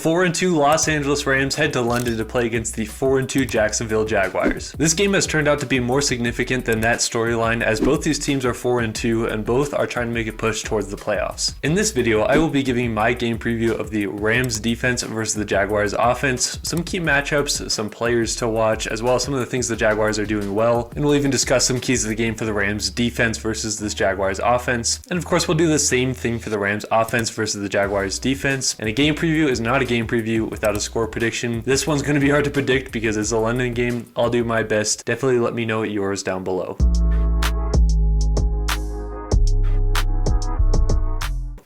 4-2 Los Angeles Rams head to London to play against the 4-2 Jacksonville Jaguars. This game has turned out to be more significant than that storyline, as both these teams are 4-2 and both are trying to make a push towards the playoffs. In this video, I will be giving my game preview of the Rams defense versus the Jaguars offense, some key matchups, some players to watch, as well as some of the things the Jaguars are doing well, and we'll even discuss some keys of the game for the Rams defense versus this Jaguars offense. And of course, we'll do the same thing for the Rams offense versus the Jaguars defense. And a game preview is not a game preview without a score prediction. This one's going to be hard to predict because it's a London game. I'll do my best. Definitely let me know yours down below.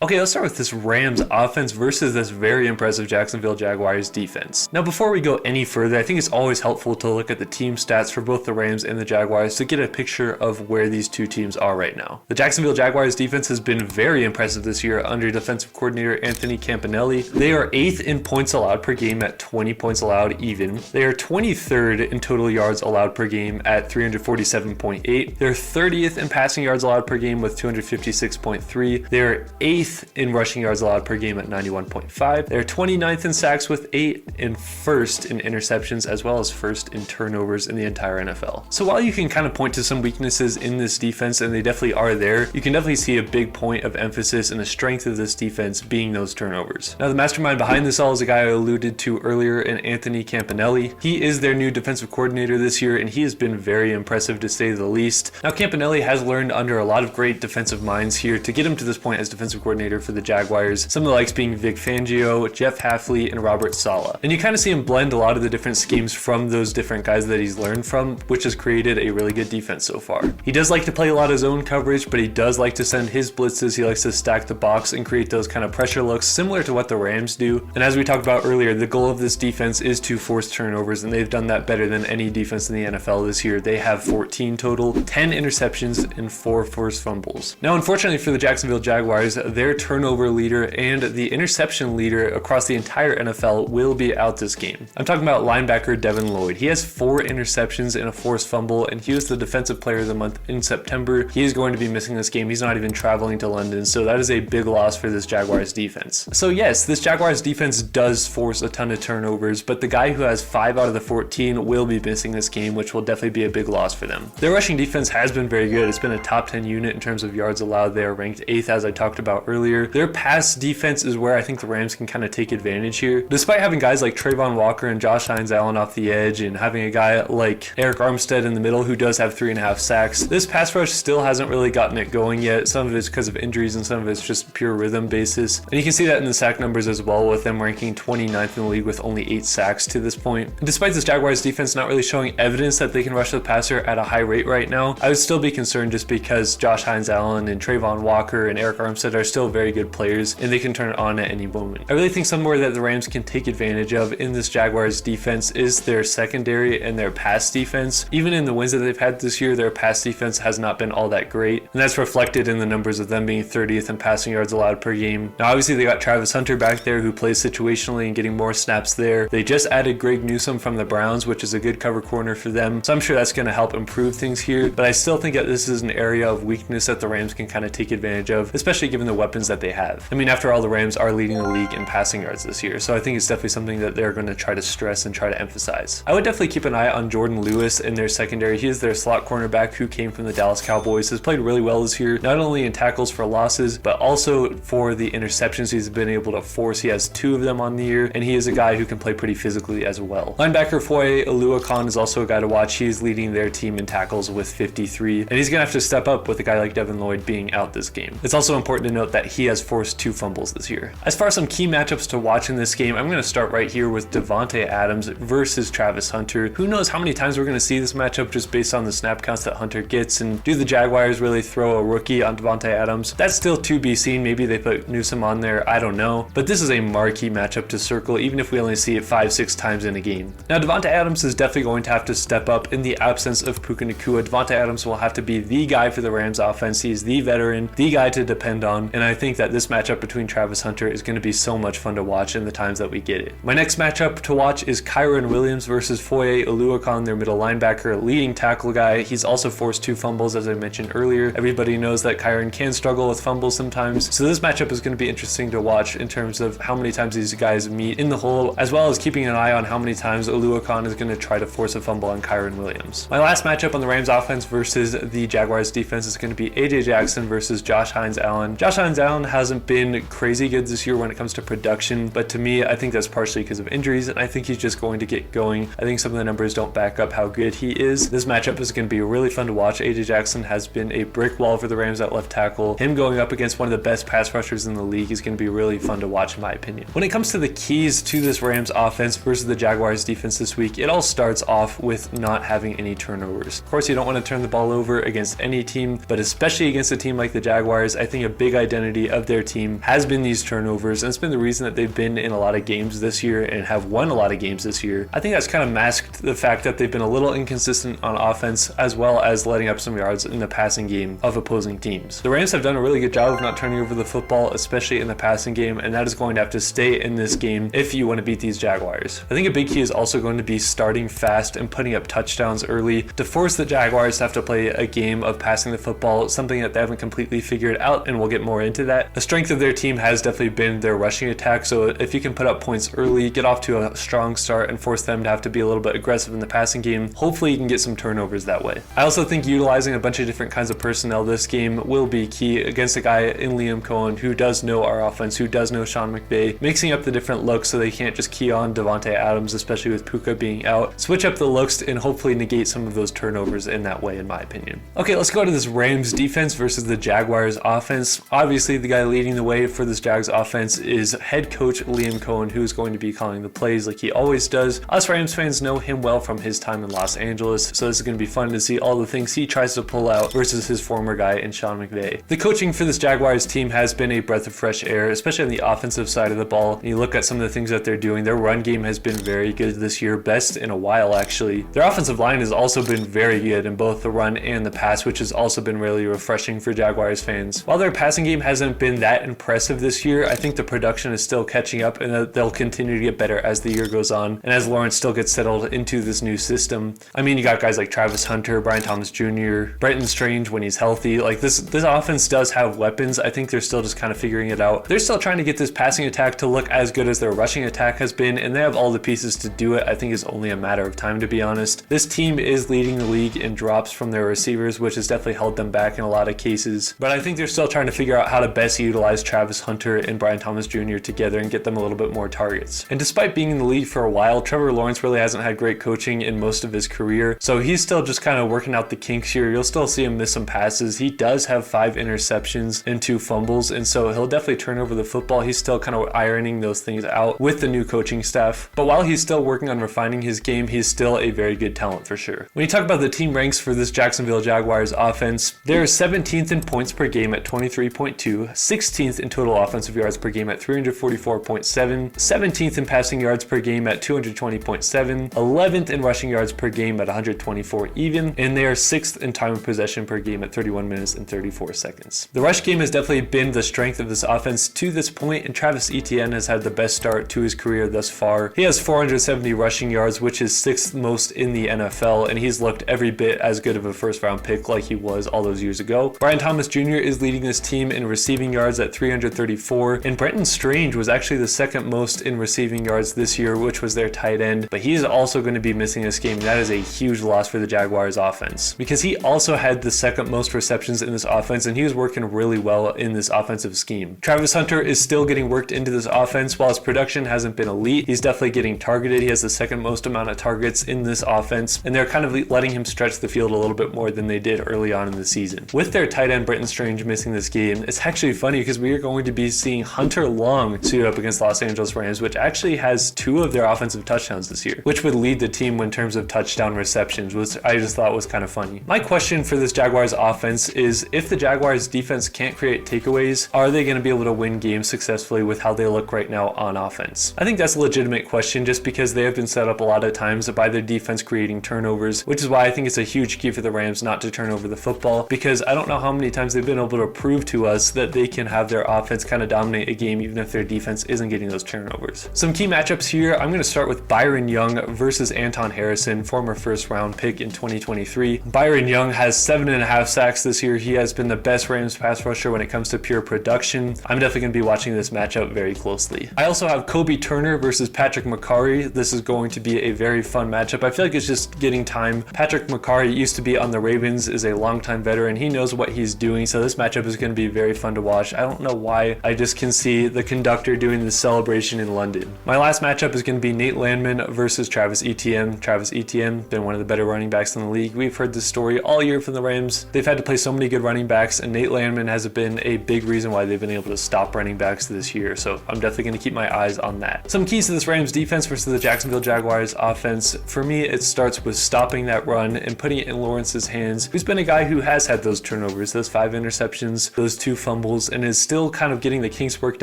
Okay, let's start with this Rams offense versus this very impressive Jacksonville Jaguars defense. Now, before we go any further, I think it's always helpful to look at the team stats for both the Rams and the Jaguars to get a picture of where these two teams are right now. The Jacksonville Jaguars defense has been very impressive this year under defensive coordinator Anthony Campanelli. They are 8th in points allowed per game at 20 points allowed even. They are 23rd in total yards allowed per game at 347.8. They're 30th in passing yards allowed per game with 256.3. They're 8th in rushing yards allowed per game at 91.5. They're 29th in sacks with 8 and 1st in interceptions, as well as 1st in turnovers in the entire NFL. So while you can kind of point to some weaknesses in this defense, and they definitely are there, you can definitely see a big point of emphasis and the strength of this defense being those turnovers. Now, the mastermind behind this all is a guy I alluded to earlier in Anthony Campanelli. He is their new defensive coordinator this year, and he has been very impressive to say the least. Now, Campanelli has learned under a lot of great defensive minds here to get him to this point as defensive coordinator for the Jaguars, some of the likes being Vic Fangio, Jeff Hafley, and Robert Saleh. And you kind of see him blend a lot of the different schemes from those different guys that he's learned from, which has created a really good defense so far. He does like to play a lot of zone coverage, but he does like to send his blitzes. He likes to stack the box and create those kind of pressure looks similar to what the Rams do. And as we talked about earlier, the goal of this defense is to force turnovers, and they've done that better than any defense in the NFL this year. They have 14 total, 10 interceptions, and 4 forced fumbles. Now, unfortunately for the Jacksonville Jaguars, their turnover leader and the interception leader across the entire NFL will be out this game. I'm talking about linebacker Devin Lloyd. He has 4 interceptions and a forced fumble, and he was the defensive player of the month in September. He is going to be missing this game. He's not even traveling to London, so that is a big loss for this Jaguars defense. So yes, this Jaguars defense does force a ton of turnovers, but the guy who has 5 out of the 14 will be missing this game, which will definitely be a big loss for them. Their rushing defense has been very good. It's been a top 10 unit in terms of yards allowed. They are ranked 8th, as I talked about earlier. Their pass defense is where I think the Rams can kind of take advantage here. Despite having guys like Trayvon Walker and Josh Hines-Allen off the edge, and having a guy like Eric Armstead in the middle who does have 3.5 sacks, this pass rush still hasn't really gotten it going yet. Some of it's because of injuries and some of it's just pure rhythm basis. And you can see that in the sack numbers as well, with them ranking 29th in the league with only 8 sacks to this point. And despite this Jaguars defense not really showing evidence that they can rush the passer at a high rate right now, I would still be concerned just because Josh Hines-Allen and Trayvon Walker and Eric Armstead are still very good players, and they can turn it on at any moment. I really think somewhere that the Rams can take advantage of in this Jaguars defense is their secondary and their pass defense. Even in the wins that they've had this year, their pass defense has not been all that great, and that's reflected in the numbers of them being 30th in passing yards allowed per game. Now, obviously, they got Travis Hunter back there who plays situationally and getting more snaps there. They just added Greg Newsome from the Browns, which is a good cover corner for them, so I'm sure that's going to help improve things here, but I still think that this is an area of weakness that the Rams can kind of take advantage of, especially given the weapons that they have. I mean, after all, the Rams are leading the league in passing yards this year, so I think it's definitely something that they're going to try to stress and try to emphasize. I would definitely keep an eye on Jordan Lewis in their secondary. He is their slot cornerback who came from the Dallas Cowboys, has played really well this year, not only in tackles for losses, but also for the interceptions he's been able to force. He has 2 of them on the year, and he is a guy who can play pretty physically as well. Linebacker Foye Oluokun is also a guy to watch. He is leading their team in tackles with 53, and he's going to have to step up with a guy like Devin Lloyd being out this game. It's also important to note that he has forced 2 fumbles this year. As far as some key matchups to watch in this game, I'm going to start right here with Davante Adams versus Travis Hunter. Who knows how many times we're going to see this matchup just based on the snap counts that Hunter gets, and do the Jaguars really throw a rookie on Davante Adams? That's still to be seen. Maybe they put Newsome on there, I don't know, but this is a marquee matchup to circle even if we only see it 5-6 times in a game. Now, Davante Adams is definitely going to have to step up in the absence of Puka Nacua. Davante Adams will have to be the guy for the Rams offense. He's the veteran, the guy to depend on, and I think that this matchup between Travis Hunter is going to be so much fun to watch in the times that we get it. My next matchup to watch is Kyron Williams versus Foye Oluokun, their middle linebacker, leading tackle guy. He's also forced 2 fumbles, as I mentioned earlier. Everybody knows that Kyron can struggle with fumbles sometimes, so this matchup is going to be interesting to watch in terms of how many times these guys meet in the hole, as well as keeping an eye on how many times Oluokun is going to try to force a fumble on Kyron Williams. My last matchup on the Rams offense versus the Jaguars defense is going to be AJ Jackson versus Josh Hines-Allen. Josh Hines-Allen hasn't been crazy good this year when it comes to production, but to me, I think that's partially because of injuries, and I think he's just going to get going. I think some of the numbers don't back up how good he is. This matchup is going to be really fun to watch. AJ Jackson has been a brick wall for the Rams at left tackle. Him going up against one of the best pass rushers in the league is going to be really fun to watch in my opinion. When it comes to the keys to this Rams offense versus the Jaguars defense this week, it all starts off with not having any turnovers. Of course, you don't want to turn the ball over against any team, but especially against a team like the Jaguars, I think a big identity of their team has been these turnovers, and it's been the reason that they've been in a lot of games this year and have won a lot of games this year. I think that's kind of masked the fact that they've been a little inconsistent on offense, as well as letting up some yards in the passing game of opposing teams. The Rams have done a really good job of not turning over the football, especially in the passing game, and that is going to have to stay in this game if you want to beat these Jaguars. I think a big key is also going to be starting fast and putting up touchdowns early to force the Jaguars to have to play a game of passing the football, something that they haven't completely figured out, and we'll get more into that. The strength of their team has definitely been their rushing attack, so if you can put up points early, get off to a strong start, and force them to have to be a little bit aggressive in the passing game, hopefully you can get some turnovers that way. I also think utilizing a bunch of different kinds of personnel this game will be key against a guy in Liam Cohen who does know our offense, who does know Sean McVay, mixing up the different looks so they can't just key on Devontae Adams, especially with Puka being out. Switch up the looks and hopefully negate some of those turnovers in that way, in my opinion. Okay, let's go to this Rams defense versus the Jaguars offense. Obviously, the guy leading the way for this Jags offense is head coach Liam Cohen, who's going to be calling the plays like he always does. Us Rams fans know him well from his time in Los Angeles, so this is going to be fun to see all the things he tries to pull out versus his former guy in Sean McVay. The coaching for this Jaguars team has been a breath of fresh air, especially on the offensive side of the ball. And you look at some of the things that they're doing, their run game has been very good this year, best in a while actually. Their offensive line has also been very good in both the run and the pass, which has also been really refreshing for Jaguars fans. While their passing game hasn't been that impressive this year, I think the production is still catching up, and they'll continue to get better as the year goes on and as Lawrence still gets settled into this new system. I mean, you got guys like Travis Hunter, Brian Thomas Jr., Brenton Strange when he's healthy. Like this offense does have weapons. I think they're still just kind of figuring it out. They're still trying to get this passing attack to look as good as their rushing attack has been, and they have all the pieces to do it. I think it's only a matter of time, to be honest. This team is leading the league in drops from their receivers, which has definitely held them back in a lot of cases. But I think they're still trying to figure out how to best utilize Travis Hunter and Brian Thomas Jr. together and get them a little bit more targets. And despite being in the league for a while, Trevor Lawrence really hasn't had great coaching in most of his career, so he's still just kind of working out the kinks here. You'll still see him miss some passes. He does have 5 interceptions and 2 fumbles, and so he'll definitely turn over the football. He's still kind of ironing those things out with the new coaching staff. But while he's still working on refining his game, he's still a very good talent for sure. When you talk about the team ranks for this Jacksonville Jaguars offense, they're 17th in points per game at 23.2, 16th in total offensive yards per game at 344.7, 17th in passing yards per game at 220.7, 11th in rushing yards per game at 124 even, and they are 6th in time of possession per game at 31 minutes and 34 seconds. The rush game has definitely been the strength of this offense to this point, and Travis Etienne has had the best start to his career thus far. He has 470 rushing yards, which is 6th most in the NFL, and he's looked every bit as good of a first round pick like he was all those years ago. Brian Thomas Jr. is leading this team in receiving yards at 334, and Brenton Strange was actually the second most in receiving yards this year, which was their tight end, but he's also going to be missing this game, and that is a huge loss for the Jaguars offense because he also had the second most receptions in this offense, and he was working really well in this offensive scheme. Travis Hunter is still getting worked into this offense. While his production hasn't been elite, he's definitely getting targeted. He has the second most amount of targets in this offense, and they're kind of letting him stretch the field a little bit more than they did early on in the season. With their tight end Brenton Strange missing this game, it's actually funny because we are going to be seeing Hunter Long suit up against Los Angeles Rams, which actually has 2 of their offensive touchdowns this year, which would lead the team in terms of touchdown receptions, which I just thought was kind of funny. My question for this Jaguars offense is, if the Jaguars defense can't create takeaways, are they going to be able to win games successfully with how they look right now on offense? I think that's a legitimate question just because they have been set up a lot of times by their defense creating turnovers, which is why I think it's a huge key for the Rams not to turn over the football, because I don't know how many times they've been able to prove to us that they can have their offense kind of dominate a game even if their defense isn't getting those turnovers. Some key matchups here, I'm going to start with Byron Young versus Anton Harrison, former first round pick in 2023. Byron Young has 7.5 sacks this year. He has been the best Rams pass rusher when it comes to pure production. I'm definitely going to be watching this matchup very closely. I also have Kobe Turner versus Patrick Mekari. This is going to be a very fun matchup. I feel like it's just getting time. Patrick Mekari used to be on the Ravens, is a longtime veteran. He knows what he's doing, so this matchup is going to be very fun to watch. I don't know why, I just can see the conductor doing the celebration in London. My last matchup is going to be Nate Landman versus Travis Etienne. Travis Etienne, been one of the better running backs in the league. We've heard this story all year from the Rams. They've had to play so many good running backs, and Nate Landman has been a big reason why they've been able to stop running backs this year, so I'm definitely going to keep my eyes on that. Some keys to this Rams defense versus the Jacksonville Jaguars offense. For me, it starts with stopping that run and putting it in Lawrence's hands, who's been a guy who has had those turnovers, those 5 interceptions, those 2 fumbles, and is still kind of getting the kinks worked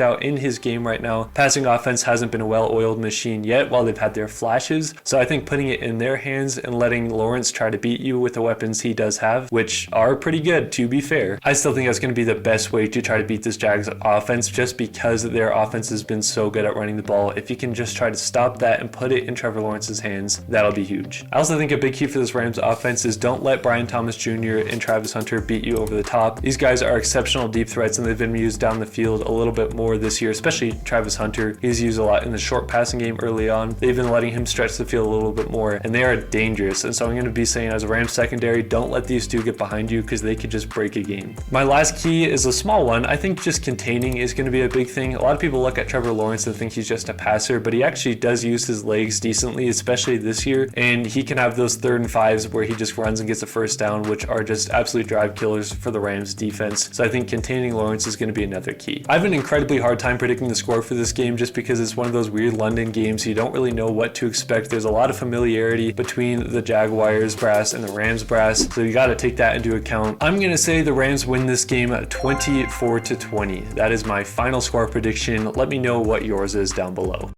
out in his game right now. Passing offense hasn't been a well-oiled machine yet while they've had their flashes, so I think putting it in their hands and letting Lawrence try to beat you with the weapons he does have, which are pretty good to be fair, I still think that's going to be the best way to try to beat this Jags offense, just because their offense has been so good at running the ball. If you can just try to stop that and put it in Trevor Lawrence's hands, that'll be huge. I also think a big key for this Rams offense is don't let Brian Thomas Jr. and Travis Hunter beat you over the top. These guys are exceptional deep threats, and they've been used down the field a little bit more this year, especially Travis Hunter. He's used a lot in the short passing game early on. They've been letting him stretch the field a little bit more, and they are dangerous. And so I'm going to be saying, as a Rams secondary, don't let these two get behind you because they could just break a game. My last key is a small one. I think just containing is going to be a big thing. A lot of people look at Trevor Lawrence and think he's just a passer, but he actually does use his legs decently, especially this year, and he can have those 3rd and 5s where he just runs and gets a first down, which are just absolute drive killers for the Rams defense. So I think containing Lawrence is going to be another key. I have an incredibly hard time predicting the score for this game just because it's one of those weird London games. You don't really know what to expect. There's a lot of familiarity between the Jaguars brass and the Rams brass, so you got to take that into account. I'm going to say the Rams win this game 24-20. That is my final score prediction. Let me know what yours is down below.